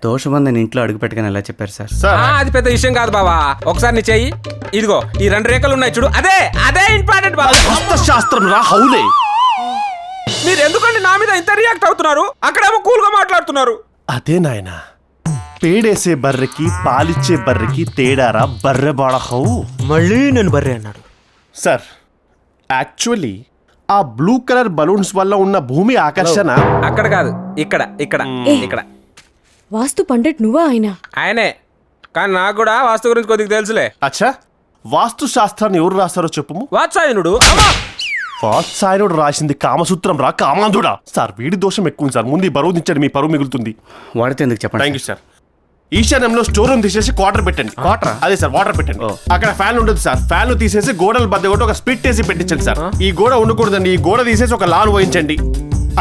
దోషమందని ఇంట్లో అడుగు పెట్టగానే ఎలా చెప్పారు సార్? అది పెద్ద విషయం కాదు బావా. ఒకసారి నీ చెయ్యి, ఇదిగో ఈ 2 రేఖలు ఉన్నాయి చూడు, అదే అదే ఇంపార్టెంట్ బావా. శాస్త్రం రా హౌలే. మీరు ఎందుకండి నా మీద ఇంత రియాక్ట్ అవుతున్నారు? అక్కడేమో కూల్ గా మాట్లాడుతున్నారు. అదే నాయనా, పేడేసే బర్రెకి పాలిచ్చే బర్రెకి తేడారా బర్రె బాడహౌ. మళ్ళీ నేను బర్రె అన్నాడు. సార్ యాక్చువల్లీ ఆ బ్లూ కలర్ బలూన్స్ వల్ల ఉన్న భూమి ఆకర్షణ అక్కడ కాదు, ఇక్కడ ఇక్కడ ఇక్కడ. వాస్తు పండిట్ నువ్వా? ఆయనే, కానీ నాకు కూడా వాస్తు గురించి కొద్దిగా తెలుసులే. అచ్చా, వాస్తు శాస్త్రాన్ని ఎవరు రాస్తారో చెప్పుము. వాత్సాయనుడు. వాత్సాయనుడు రాసింది కామసూత్రం రా కామాంధుడా. సార్ వీడి దోషం ఎక్కువ సార్. ముందు బరువు దించండి, మీ పరువు మిగులుతుంది. వాడితే ఎందుకు చెప్పండి. Thank you sir. ఈశాన్యంలో స్టోర్ రూమ్ తీసేసి క్వార్టర్ పెట్టండి. క్వార్టర్? అదే సార్, వాటర్ పెట్టండి. అక్కడ ఫ్యాన్ ఉండదు సార్. ఫ్యాన్ తీసేసి గోడల బద్ద కొట్టి ఒక స్పిట్ వేసి పెట్టించండి సార్. ఈ గోడ ఉండకూడదండి. ఈ గోడ తీసేసి ఒక లాన్ పోయించండి.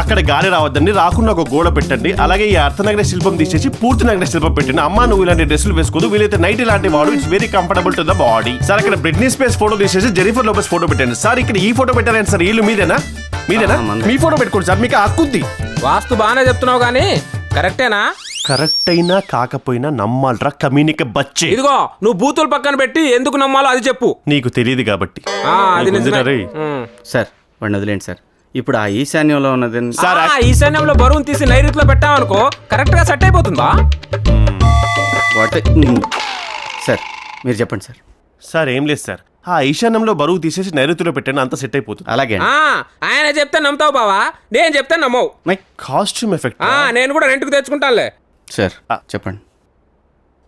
అక్కడ గాలి రావద్దండి. రాకుండా ఒక గోడ పెట్టండి. అలాగే ఈ అర్థనగర శిల్పం తీసేసి పూర్తి నగర శిల్పం పెట్టండి. అమ్మ నువ్వు ఇలాంటి డ్రెస్సులు వేసుకోదు, వీలైతే నైట్ ఇలాంటి వాడు. It's very comfortable to the body. Sir అక్కడ బ్రిట్నీ స్పేస్ ఫోటో తీసేసి జెనిఫర్ లోపెస్ ఫోటో పెట్టండి. సార్ ఇక్కడ ఈ ఫోటో పెట్టారండి సార్. వీళ్ళు మీదేనా? మీ ఫోటో పెట్టుకోండి సార్, మీకు హక్కుంది. వాస్తు బాగానే చెప్తున్నావు కానీ కరెక్టేనా? కరెక్ట్ అయినా కాకపోయినా నమ్మాలరా కమ్యూనికే బచ్చే. ఇదిగో నువ్వు బూతులు పక్కన పెట్టి ఎందుకు నమ్మాలో అది చెప్పు. నీకు తెలియదు కాబట్టి. అది నిజమే. సార్ వాడిని వదిలేండి సార్. ఇప్పుడు ఆ ఈశాన్యంలో ఉన్నది సార్, ఈశాన్యంలో బరువును తీసి నైరుతిలో పెట్టామనుకో కరెక్ట్ గా సెట్ అయిపోతుందా? సార్ మీరు చెప్పండి సార్. సార్ ఏం లేదు సార్, ఆ ఈశాన్యంలో బరువు తీసేసి నైరుతిలో పెట్టండి, అంత సెట్ అయిపోతుంది. అలాగే ఆయన చెప్తే నమ్ముతావు బావా, నేను చెప్తే నమ్మవు. కాస్ట్యూమ్ ఎఫెక్ట్ నేను కూడా రెంట్కి తెచ్చుకుంటానులే. సార్ చెప్పండి.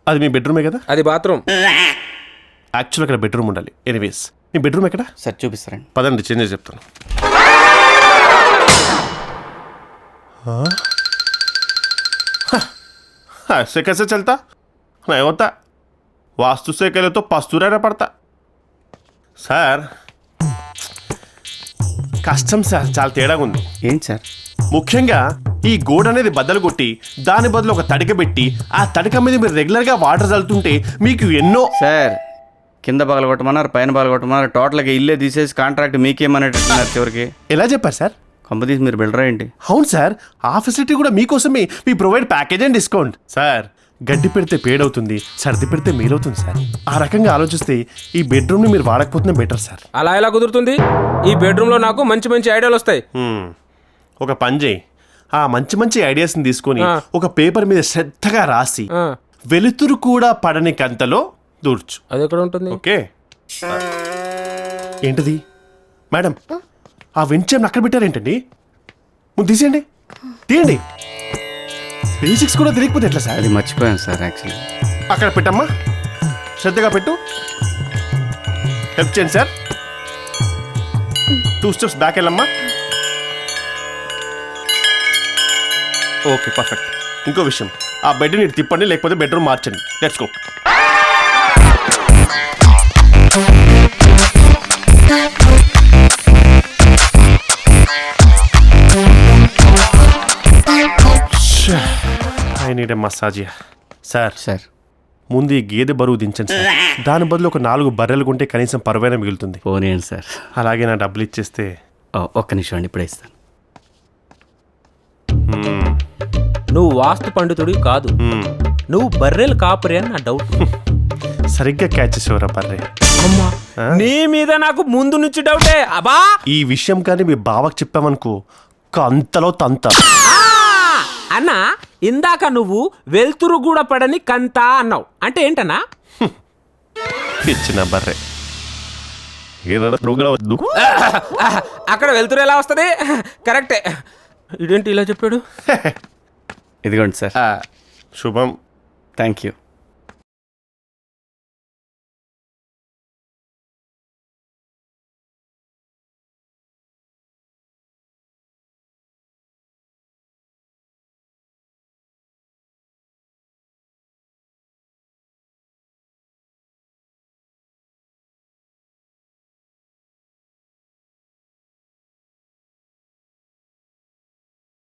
అది మీ బెడ్రూమే కదా? అది బాత్రూమ్. యాక్చువల్ అక్కడ బెడ్రూమ్ ఉండాలి. ఎనీవేస్ మీ బెడ్రూమ్ ఎక్కడ సార్? చూపిస్తారండి. పదండి, చేంజ్ చేసి చెప్తాను. ऐसे कैसे चलता? नहीं होता. वास्तु से कहले तो पस्तू रहना पड़ता. సార్ కష్టం సార్, చాలా తేడాగా ఉంది. ఏంటి సార్? ముఖ్యంగా ఈ గోడ అనేది బద్దలు కొట్టి దాని బదులు ఒక తడిక పెట్టి ఆ తడిక మీద మీరు రెగ్యులర్గా వాటర్ చల్లుతుంటే మీకు ఎన్నో. సార్ కింద పగలగొట్టమన్నారు, పైన పగలగొట్టమన్నారు, టోటల్గా ఇల్లే తీసేసి కాంట్రాక్ట్ మీకేమనేటట్టున్నారు చివరికి. ఎలా చెప్పారు సార్? కంపెనీస్ మీరు బిల్డరా ఏంటి? అవును సార్, ఆ ఫెసిలిటీ కూడా మీకోసమే. మీ provide package and discount. Sir గడ్డి పెడితే పేడవుతుంది, సర్ది పెడితే మీరవుతుంది సార్. ఆ రకంగా ఆలోచిస్తే ఈ బెడ్రూమ్ని మీరు వాడకపోతే బెటర్ సార్. అలా ఎలా కుదురుతుంది? ఈ బెడ్రూమ్లో నాకు మంచి మంచి ఐడియాలు వస్తాయి. ఒక పని చేయి, ఆ మంచి మంచి ఐడియాస్ని తీసుకొని ఒక పేపర్ మీద శ్రద్ధగా రాసి వెలుతురు కూడా పడని కంతలో దూర్చు. అది ఎక్కడ ఉంటుంది? ఓకే. ఏంటిది మేడం, ఆ వెంచం అక్కడ పెట్టారేంటండి? ముందు తీసేయండి, తీయండి. బేసిక్స్ కూడా తెలియకపోతే ఎట్లా సార్? అది మర్చిపోయాను సార్ యాక్చువల్లీ. అక్కడ పెట్టమ్మా, శ్రద్ధగా పెట్టు. హెల్ప్ చేయండి సార్. 2 steps బ్యాక్ వెళ్ళమ్మా. Okay perfect. ఇంకో విషయం, ఆ బెడ్ నీటి తిప్పండి, లేకపోతే బెడ్రూమ్ మార్చండి. Let's go. I need a massage. Sir ముందు ఈ గేదె బరువు దించండి సార్. దాని బదులు ఒక 4 బర్రెలు కొంటే కనీసం పరువైనా మిగులుతుంది. పోనీయండి సార్. అలాగే నా డబ్బులు ఇచ్చేస్తే. ఒక్క నిమిషం అండి, ఇప్పుడే ఇస్తాను. నువ్వు వాస్తు పండితుడి కాదు, నువ్వు బర్రెలు కాపరి అని నా డౌట్. సరిగ్గా క్యాచ్ చేసేవరా బర్రె. నీ మీద నాకు ముందు నుంచి డౌటే. అబ్బా ఈ విషయం కానీ మీ బావకు చెప్పామనుకో అంతలో తంత. అన్నా ఇందాక నువ్వు వెలుతురు కూడా పడని కంత అన్నావు, అంటే ఏంటన్నా? ఇచ్చిన బర్రె అక్కడ వెలుతురు ఎలా వస్తుంది? కరెక్టే. ఇదేంటి ఇలా చెప్పాడు? ఇదిగోండి సార్. శుభం. Thank you.